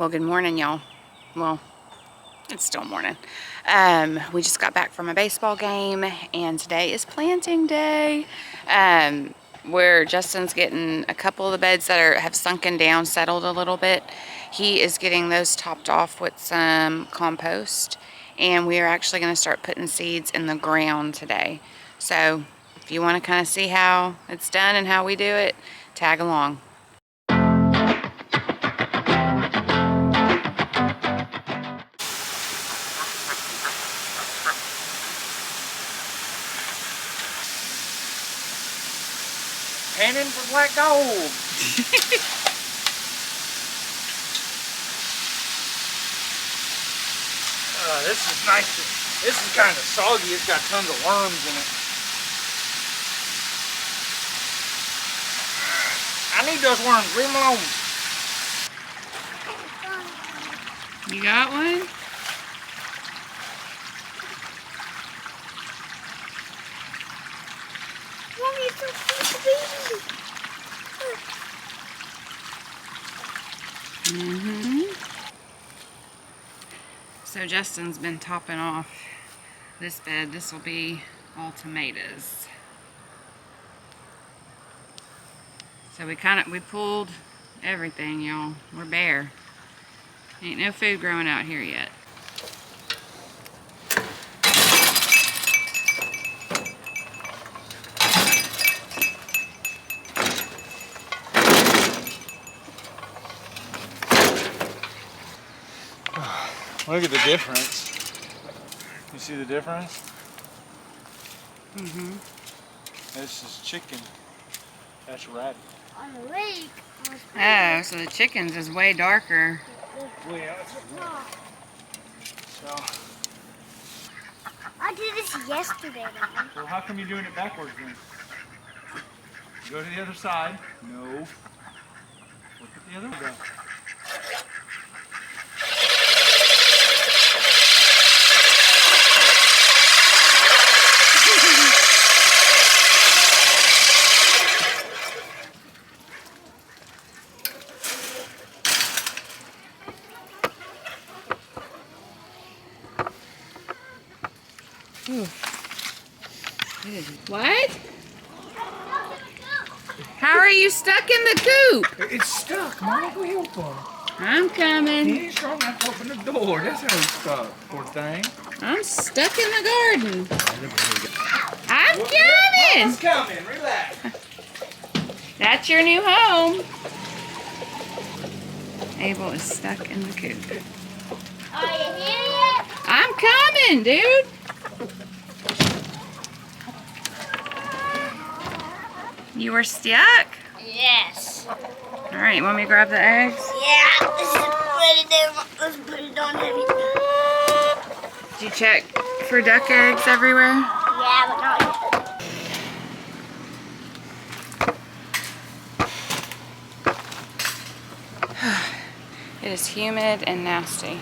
Well, good morning, y'all. Well, it's still morning. We just got back from a baseball game, and today is planting day. Where Justin's getting a couple of the beds that have sunken down, settled a little bit. He is getting those topped off with some compost, and we are actually going to start putting seeds in the ground today. So if you want to kind of see how it's done and how we do it, tag along. Panning for black gold. This is nice. This is kind of soggy. It's got tons of worms in it. I need those worms. Leave them alone. You got one? Mommy, it's so cute, baby. So Justin's been topping off this bed. This will be all tomatoes. So we pulled everything, y'all. We're bare. Ain't no food growing out here yet. Look at the difference. You see the difference? Mm-hmm. This is chicken. That's rabbit. On the lake. Oh, so the chickens is way darker. Well, yeah, so, I did this yesterday, Mom. well, how come you're doing it backwards then? Go to the other side. No. Look at the other way. What? How are you stuck in the coop? It's stuck, Mom. Go help him. I'm coming. He ain't strong enough to open the door. That's how he's stuck, poor thing. I'm stuck in the garden. I'm Mama's coming. coming. Relax. That's your new home. Abel is stuck in the coop. Are you here yet? I'm coming, dude. You were stuck? Yes. All right, you want me to grab the eggs? Yeah. Let's put it down. Let's put it on heavy. Did you check for duck eggs everywhere? Yeah, but not yet. It is humid and nasty.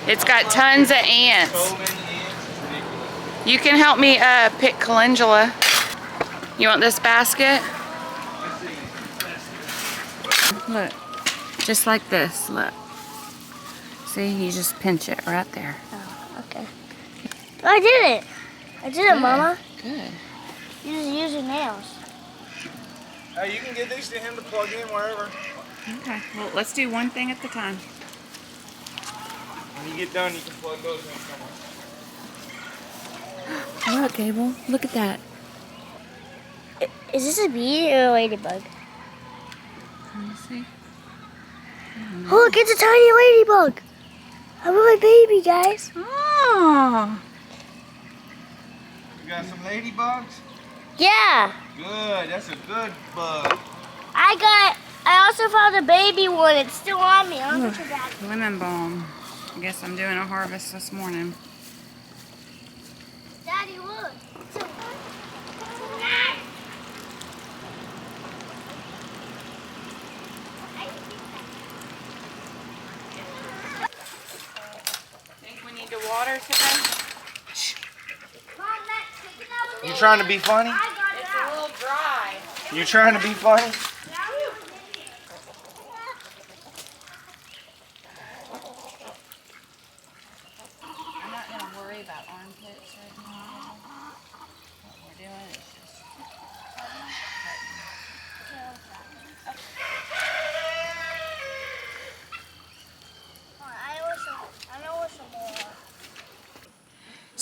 It's got tons of ants. So many ants. It's ridiculous. You can help me pick calendula. You want this basket? Look, just like this, look. See, you just pinch it right there. Oh, okay. I did it. I did it, Mama. Good. You just use your nails. Hey, you can get these to him to plug in wherever. Okay, well, let's do one thing at the time. When you get done, you can plug those in somewhere. Look, Abel, look at that. Is this a bee or a ladybug? Let me see. Oh, look, it's a tiny ladybug. I'm with my baby, guys. Oh, You got some ladybugs? Yeah. Good, that's a good bug. I also found a baby one. It's still on me. I'll get you back. lemon balm. I guess I'm doing a harvest this morning. Daddy, look. It's a Think we need to water today? Mom, that chicken that was You trying to be funny? I got it It's a out. little dry. You trying to be funny?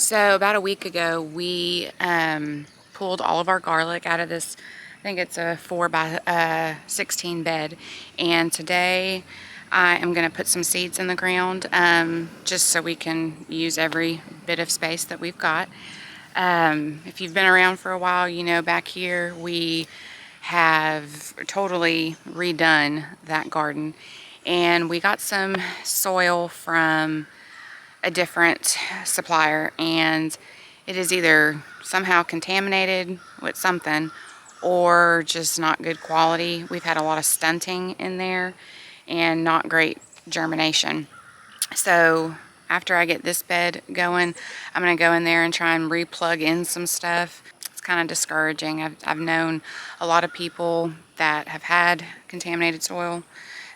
So about a week ago, we pulled all of our garlic out of this, I think it's a 4 by 16 bed. And today I am going to put some seeds in the ground just so we can use every bit of space that we've got. If you've been around for a while, you know back here we have totally redone that garden. And we got some soil from a different supplier, and it is either somehow contaminated with something or just not good quality. We've had a lot of stunting in there and not great germination. So after I get this bed going, I'm going to go in there and try and replug in some stuff. It's kind of discouraging. I've known a lot of people that have had contaminated soil,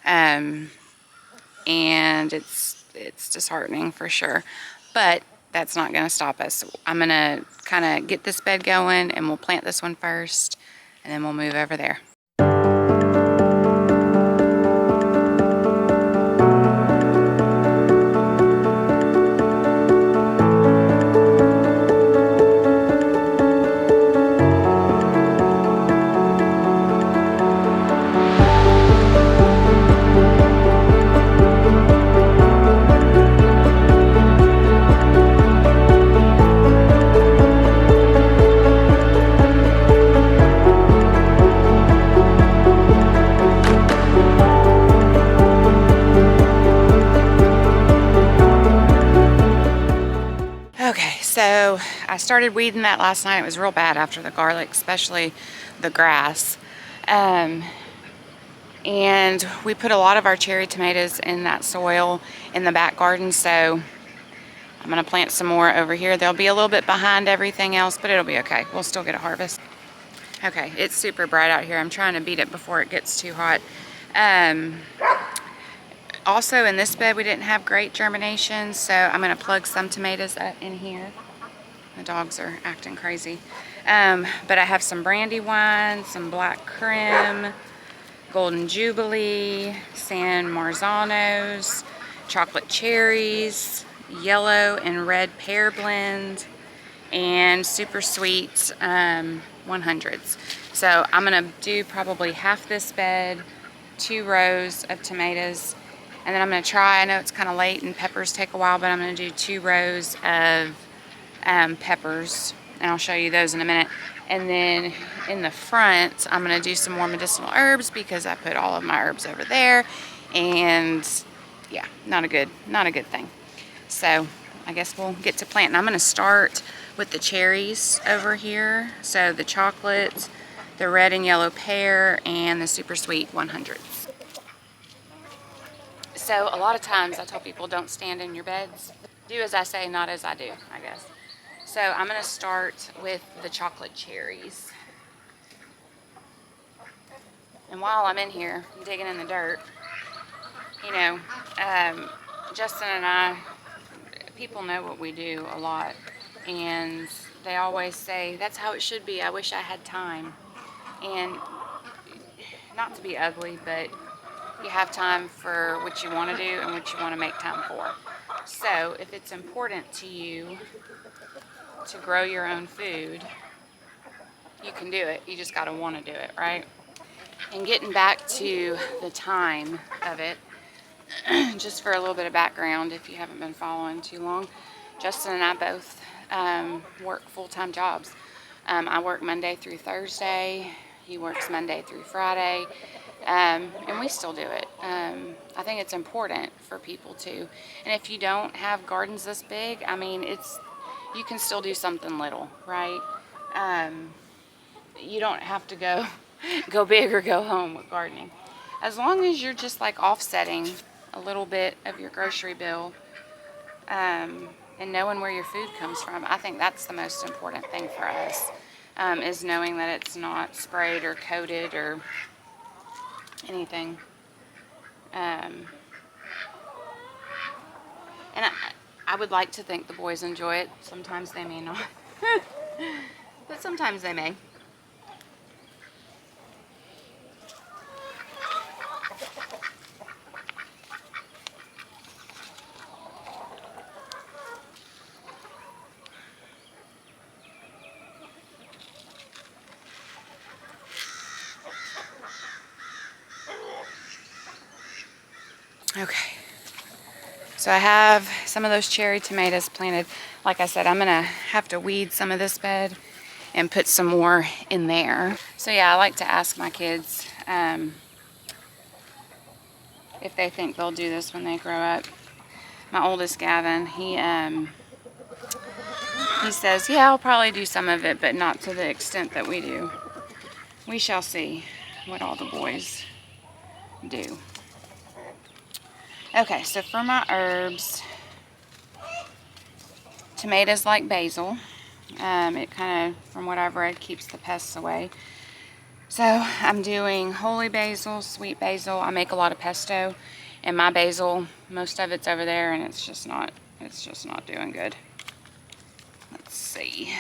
and it's disheartening for sure, but that's not going to stop us. I'm going to kind of get this bed going, and we'll plant this one first, and then we'll move over there. Okay, so I started weeding that last night. It was real bad after the garlic, especially the grass. And we put a lot of our cherry tomatoes in that soil in the back garden, so I'm going to plant some more over here. They'll be a little bit behind everything else, but it'll be okay. We'll still get a harvest. Okay, it's super bright out here. I'm trying to beat it before it gets too hot. Also, in this bed, we didn't have great germination, so I'm going to plug some tomatoes up in here. The dogs are acting crazy. But I have some Brandywine, some Black Krim, Golden Jubilee, San Marzanos, chocolate cherries, yellow and red pear blend, and super sweet 100s. So I'm going to do probably half this bed, 2 rows of tomatoes. And then I'm going to try, I know it's kind of late and peppers take a while, but I'm going to do 2 rows of peppers, and I'll show you those in a minute. And then in the front, I'm going to do some more medicinal herbs because I put all of my herbs over there, and yeah, not a good thing. So I guess we'll get to planting. I'm going to start with the cherries over here. So the chocolate, the red and yellow pear, and the super sweet 100s. So a lot of times I tell people don't stand in your beds. Do as I say, not as I do, I guess. So I'm going to start with the chocolate cherries. And while I'm in here digging in the dirt, you know, Justin and I, people know what we do a lot. And they always say, that's how it should be. I wish I had time. And not to be ugly, but you have time for what you want to do and what you want to make time for. So if it's important to you to grow your own food, you can do it. You just got to want to do it, right? And getting back to the time of it, just for a little bit of background, if you haven't been following too long, Justin and I both work full-time jobs. I work Monday through Thursday. He works Monday through Friday. And we still do it. I think it's important for people to. And if you don't have gardens this big, I mean, you can still do something little, right? You don't have to go big or go home with gardening. As long as you're just like offsetting a little bit of your grocery bill, and knowing where your food comes from, I think that's the most important thing for us, is knowing that it's not sprayed or coated or anything. And I would like to think the boys enjoy it. Sometimes they may not. But sometimes they may. Okay. So I have some of those cherry tomatoes planted. Like I said, I'm gonna have to weed some of this bed and put some more in there. So yeah, I like to ask my kids if they think they'll do this when they grow up. My oldest, Gavin, he says, yeah, I'll probably do some of it, but not to the extent that we do. We shall see what all the boys do. Okay, so for my herbs, tomatoes like basil. It kind of, from what I've read, keeps the pests away. So I'm doing holy basil, sweet basil. I make a lot of pesto, and my basil, most of it's over there, and it's just not doing good. Let's see.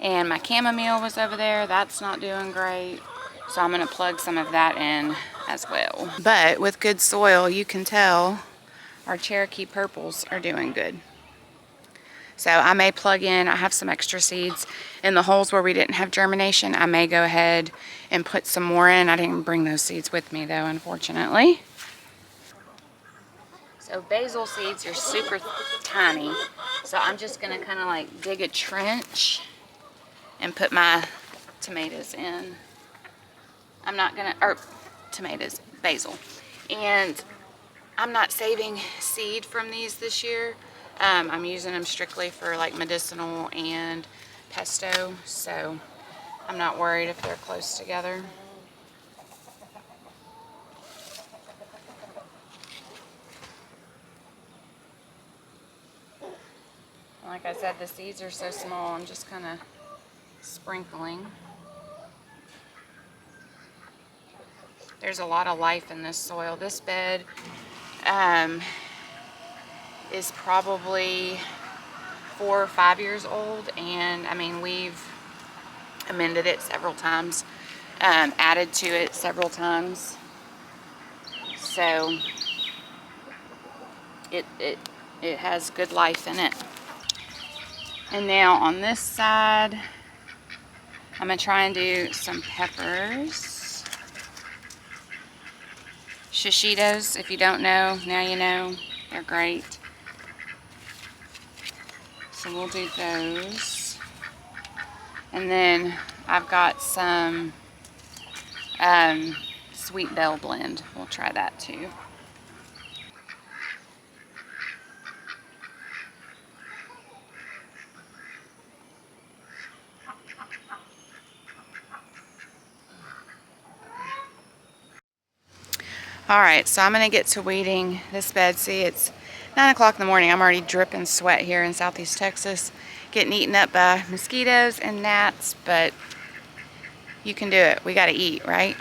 And my chamomile was over there. That's not doing great. So I'm going to plug some of that in as well. But with good soil, you can tell our Cherokee purples are doing good. So I may plug in, I have some extra seeds in the holes where we didn't have germination. I may go ahead and put some more in. I didn't bring those seeds with me though, unfortunately. So basil seeds are super tiny. So I'm just gonna kind of like dig a trench and put my tomatoes in. I'm not gonna, tomatoes, basil. And I'm not saving seed from these this year. I'm using them strictly for like medicinal and pesto, so I'm not worried if they're close together. Like I said, the seeds are so small, I'm just kind of sprinkling. There's a lot of life in this soil. This bed is probably 4 or 5 years old, and I mean, we've amended it several times, added to it several times. So it has good life in it. And now on this side, I'm gonna try and do some peppers. Shishitos, if you don't know, now you know. They're great. So we'll do those. And then I've got some sweet bell blend. We'll try that too. Alright, so I'm going to get to weeding this bed. See, it's 9 o'clock in the morning. I'm already dripping sweat here in Southeast Texas, getting eaten up by mosquitoes and gnats, but you can do it. We got to eat, right?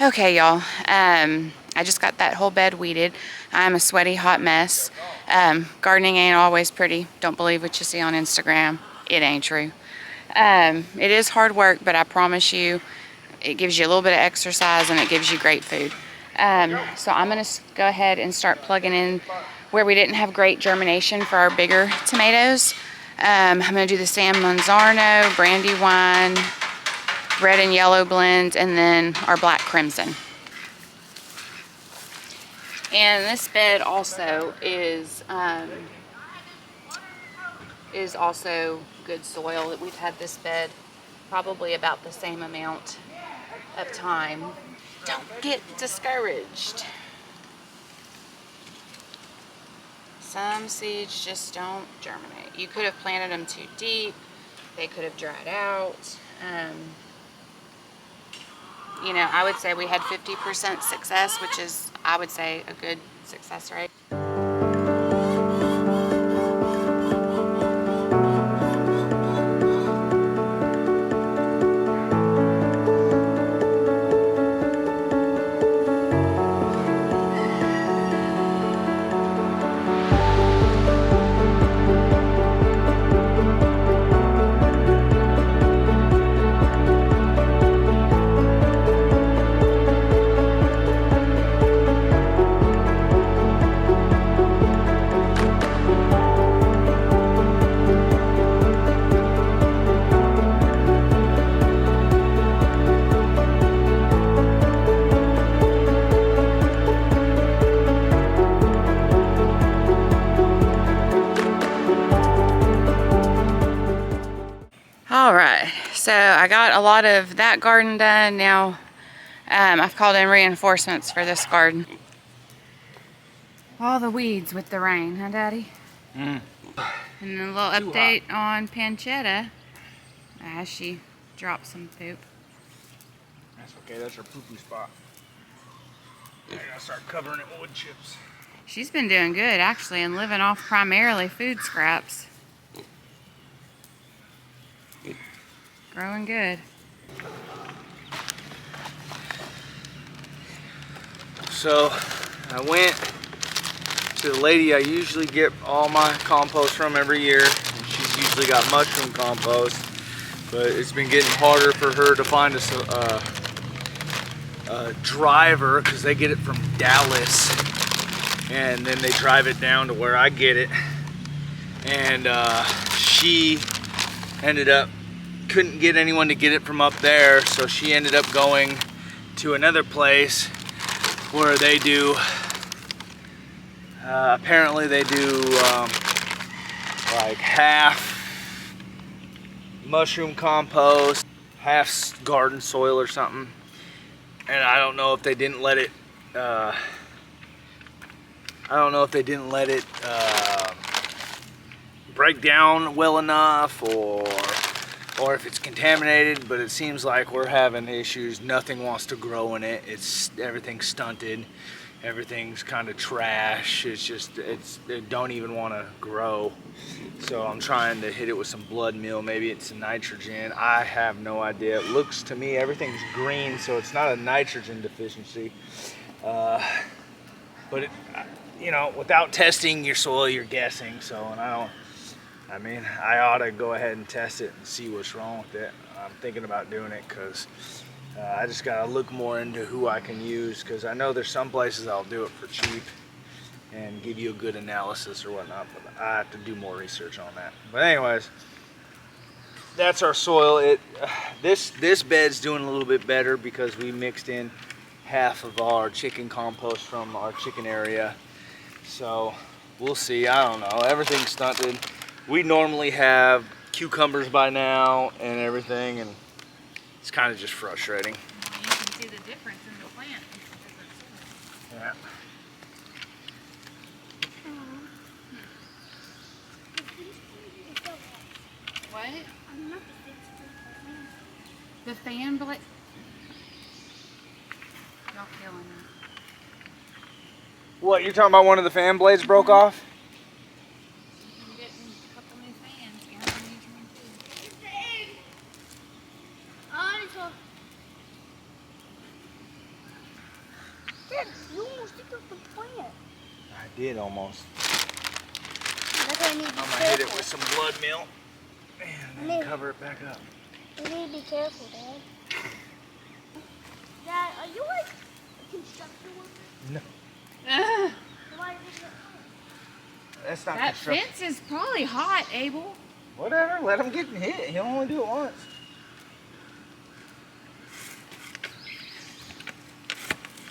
Okay, y'all. I just got that whole bed weeded. I'm a sweaty, hot mess. Gardening ain't always pretty. Don't believe what you see on Instagram. It ain't true. It is hard work, but I promise you, it gives you a little bit of exercise and it gives you great food. So I'm going to go ahead and start plugging in where we didn't have great germination for our bigger tomatoes. I'm going to do the San Marzano, Brandywine, red and yellow blend, and then our black crimson. And this bed also is also good soil. We've had this bed probably about the same amount of time. Don't get discouraged. Some seeds just don't germinate. You could have planted them too deep. They could have dried out. You know, I would say we had 50% success, which is, I would say, a good success rate. All right, so I got a lot of that garden done. Now I've called in reinforcements for this garden. All the weeds with the rain, huh, Daddy? Mm. And a little update on Pancetta as she dropped some poop. That's okay, that's her poo-poo spot. I gotta start covering it with wood chips. She's been doing good, actually, and living off primarily food scraps. Growing good. So I went to the lady I usually get all my compost from every year, and she's usually got mushroom compost, but it's been getting harder for her to find a driver because they get it from Dallas and then they drive it down to where I get it, and she ended up couldn't get anyone to get it from up there, so she ended up going to another place where they do apparently they do like half mushroom compost, half garden soil or something, and I don't know if they didn't let it break down well enough, or if it's contaminated, but it seems like we're having issues. Nothing wants to grow in it. Everything's stunted. Everything's kind of trash. It don't even want to grow. So I'm trying to hit it with some blood meal. Maybe it's a nitrogen. I have no idea. It looks to me everything's green, so it's not a nitrogen deficiency. But it, you know, without testing your soil, you're guessing. So, and I ought to go ahead and test it and see what's wrong with it. I'm thinking about doing it because I just got to look more into who I can use, because I know there's some places I'll do it for cheap and give you a good analysis or whatnot, but I have to do more research on that. But anyways, that's our soil. This bed's doing a little bit better because we mixed in half of our chicken compost from our chicken area. So we'll see. I don't know. Everything's stunted. We normally have cucumbers by now and everything, and it's kind of just frustrating. Well, you can see the difference in the plant. Yeah. What? The fan blade. Y'all killing it. What, you're talking about one of the fan blades broke off? I'm getting a couple new fans. Aaron needs one too. Dad, you almost took up the plant. I did almost. That's why I need to I'm be gonna careful. hit it with some blood meal and then cover it back up. You need to be careful, Dad. Dad, are you like a construction worker? No, Why is it that's not That construction. fence is probably hot, Abel. Whatever, let him get hit. He'll only do it once.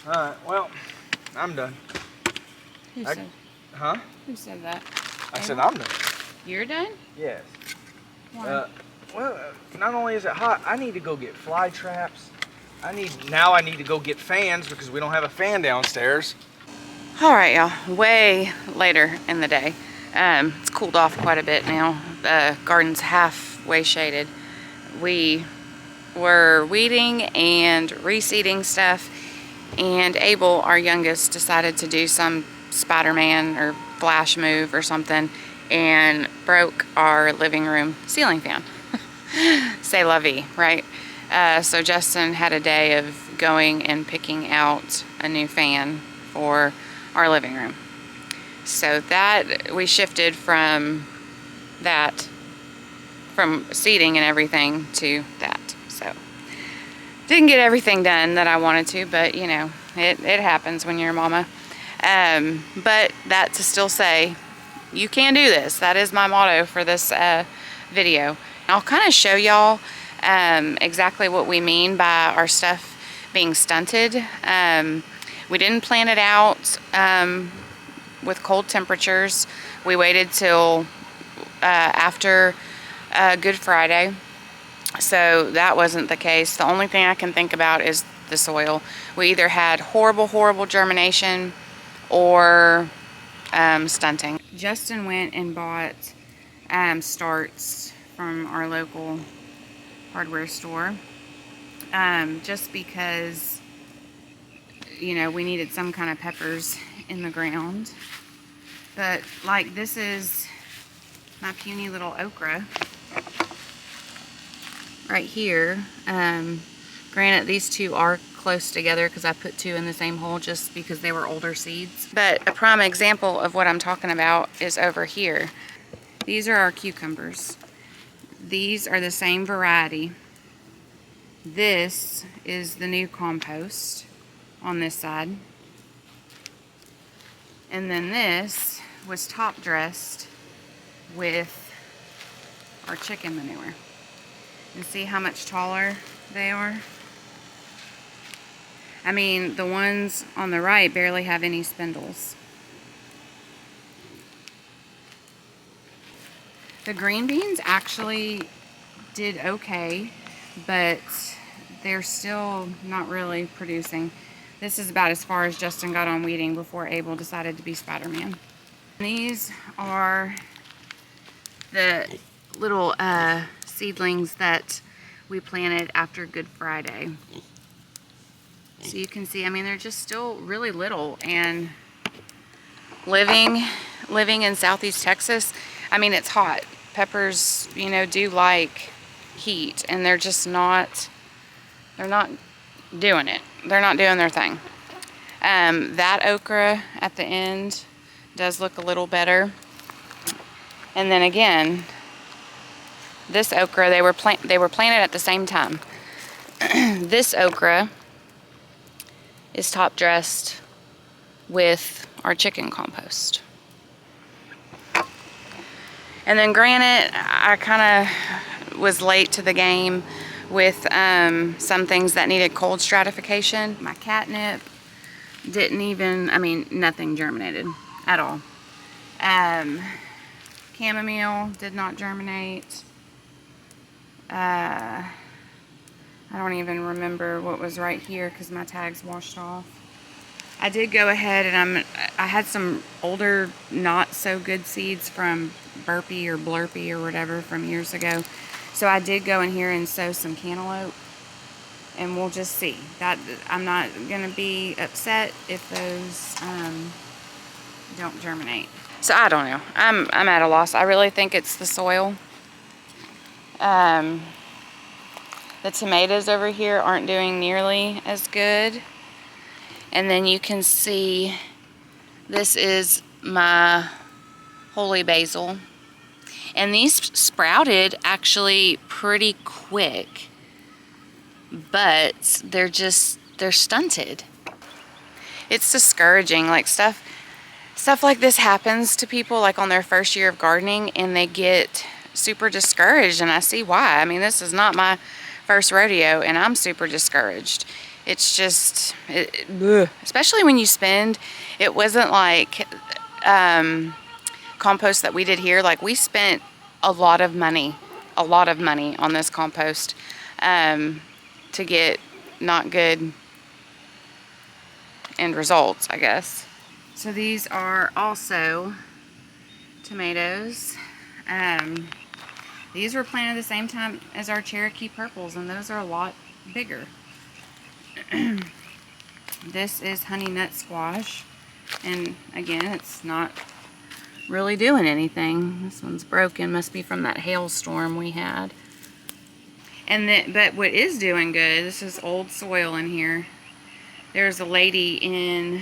Alright, well, I'm done. Who I- said? Huh? Who said that? I said I'm done. You're done? Yes. Why? Not only is it hot, I need to go get fly traps. I need to go get fans because we don't have a fan downstairs. All right, y'all. Way later in the day. It's cooled off quite a bit now. The garden's halfway shaded. We were weeding and reseeding stuff, and Abel, our youngest, decided to do some Spider-Man or Flash move or something and broke our living room ceiling fan. C'est la vie, right? So Justin had a day of going and picking out a new fan for our living room. So that we shifted from seating and everything to that. So didn't get everything done that I wanted to, but you know, it happens when you're a mama. But that to still say, you can do this. That is my motto for this video. I'll kind of show y'all exactly what we mean by our stuff being stunted. We didn't plan it out with cold temperatures. We waited till after Good Friday So that wasn't the case. The only thing I can think about is the soil. We either had horrible germination or stunting. Justin went and bought starts from our local hardware store, just because, you know, we needed some kind of peppers in the ground. But like, this is my puny little okra right here. Granted, these two are close together because I put two in the same hole just because they were older seeds. But a prime example of what I'm talking about is over here. These are our cucumbers. These are the same variety. This is the new compost on this side. And then this was top dressed with our chicken manure. And see how much taller they are? I mean, the ones on the right barely have any spindles. The green beans actually did okay, but they're still not really producing. This is about as far as Justin got on weeding before Abel decided to be Spider-Man. These are the little seedlings that we planted after Good Friday. So you can see, I mean, they're just still really little. And living in Southeast Texas, I mean, it's hot. Peppers, you know, do like heat, and they're just not, they're not doing it. They're not doing their thing. That okra at the end does look a little better. And then again, this okra, they were planted at the same time. This okra is top dressed with our chicken compost. And then granted, I kind of was late to the game with some things that needed cold stratification. My catnip didn't even, I mean, nothing germinated at all. Chamomile did not germinate. I don't even remember what was right here because my tags washed off. I did go ahead and I had some older, not so good seeds from Burpee or Blurpee or whatever from years ago. So I did go in here and sow some cantaloupe, and we'll just see. That I'm not gonna be upset if those don't germinate. So I don't know. I'm at a loss. I really think it's the soil. The tomatoes over here aren't doing nearly as good. And then you can see this is my holy basil. And these sprouted actually pretty quick, but they're stunted. It's discouraging. Like stuff like this happens to people like on their first year of gardening, and they get super discouraged, and I see why. I mean, this is not my first rodeo, and I'm super discouraged. It's just, especially when you spend, it wasn't like compost that we did here. Like, we spent a lot of money on this compost to get not good end results, I guess. So these are also tomatoes. These were planted the same time as our Cherokee purples, and those are a lot bigger. This is honey nut squash, and again, it's not really doing anything. This one's broken, must be from that hailstorm we had. And then, but what is doing good, this is old soil in here. There's a lady in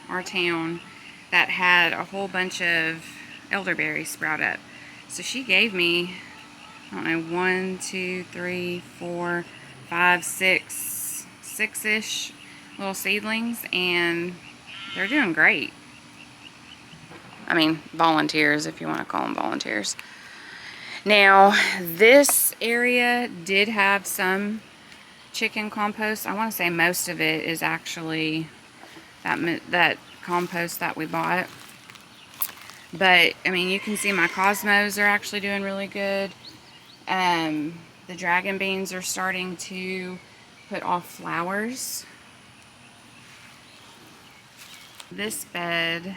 our town that had a whole bunch of elderberries sprout up. So she gave me, I don't know, 1, 2, 3, 4, 5, 6-ish little seedlings, and they're doing great. I mean, volunteers, if you want to call them volunteers. Now, this area did have some chicken compost. I want to say most of it is actually that compost that we bought. But, I mean, you can see my cosmos are actually doing really good. The dragon beans are starting to put off flowers. This bed,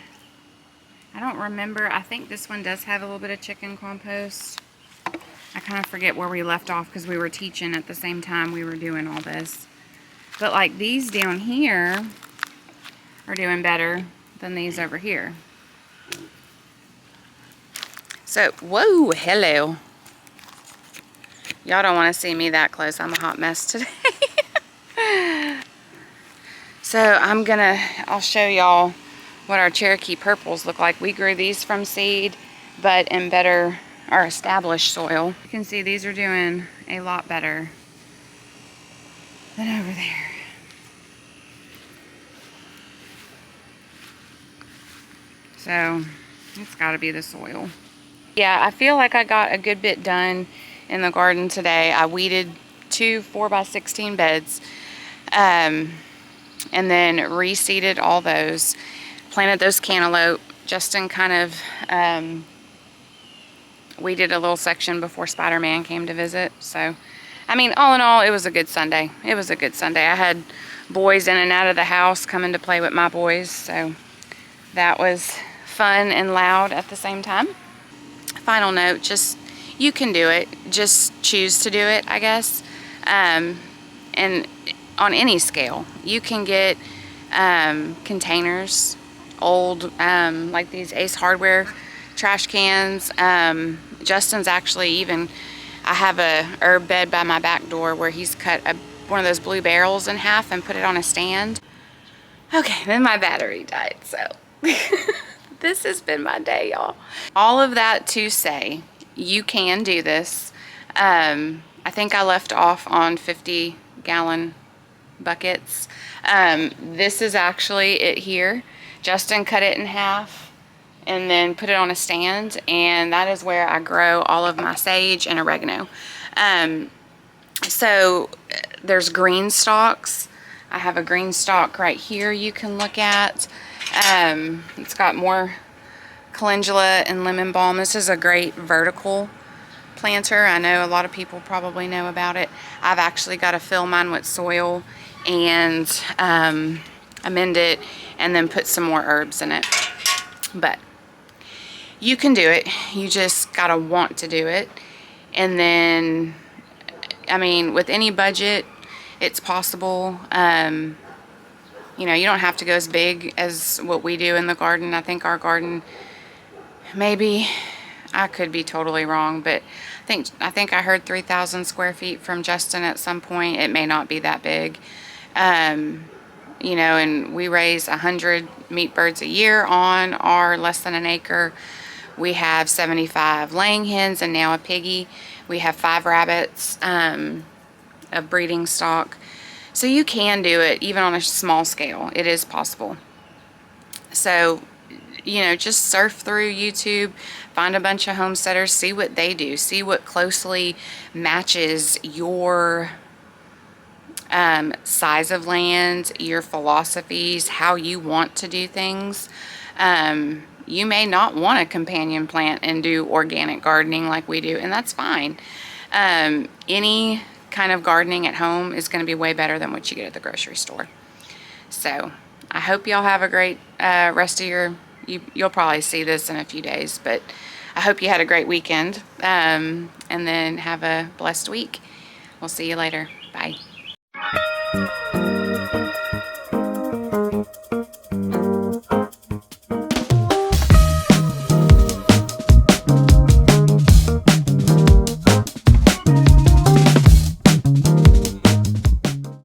I don't remember. I think this one does have a little bit of chicken compost. I kind of forget where we left off because we were teaching at the same time we were doing all this. But like these down here are doing better than these over here. So, whoa, hello. Y'all don't want to see me that close. I'm a hot mess today. So I'll show y'all what our Cherokee purples look like. We grew these from seed, but in better, our established soil. You can see these are doing a lot better than over there. So it's got to be the soil. Yeah, I feel like I got a good bit done in the garden today. I weeded 2 4x16 beds, and then reseeded all those. Planted those cantaloupe. Justin kind of weeded a little section before Spider-Man came to visit. So, I mean, all in all, it was a good Sunday. It was a good Sunday. I had boys in and out of the house coming to play with my boys, so that was fun and loud at the same time. Final note, just, you can do it. Just choose to do it, I guess. And on any scale. You can get containers, old, like these Ace Hardware trash cans. Justin's actually even, I have a herb bed by my back door where he's cut one of those blue barrels in half and put it on a stand. Okay, then my battery died, so this has been my day, y'all. All of that to say, you can do this. I think I left off on 50-gallon buckets. This is actually it here. Justin cut it in half and then put it on a stand, and that is where I grow all of my sage and oregano. So there's green stalks. I have a green stalk right here you can look at. It's got more calendula and lemon balm. This is a great vertical planter. I know a lot of people probably know about it. I've actually got to fill mine with soil and amend it and then put some more herbs in it. But you can do it. You just got to want to do it. And then, I mean, with any budget, it's possible. You know, you don't have to go as big as what we do in the garden. I think our garden, maybe, I could be totally wrong, but I think I heard 3,000 square feet from Justin at some point. It may not be that big. You know, and we raise 100 meat birds a year on our less than an acre. We have 75 laying hens and now a piggy. We have 5 rabbits, a breeding stock. So you can do it even on a small scale. It is possible. So, you know, just surf through YouTube, find a bunch of homesteaders, see what they do, see what closely matches your size of land, your philosophies, how you want to do things. You may not want a companion plant and do organic gardening like we do, and that's fine. Any kind of gardening at home is going to be way better than what you get at the grocery store. So I hope y'all have a great rest of your, you'll probably see this in a few days, but I hope you had a great weekend, and then have a blessed week. We'll see you later. Bye.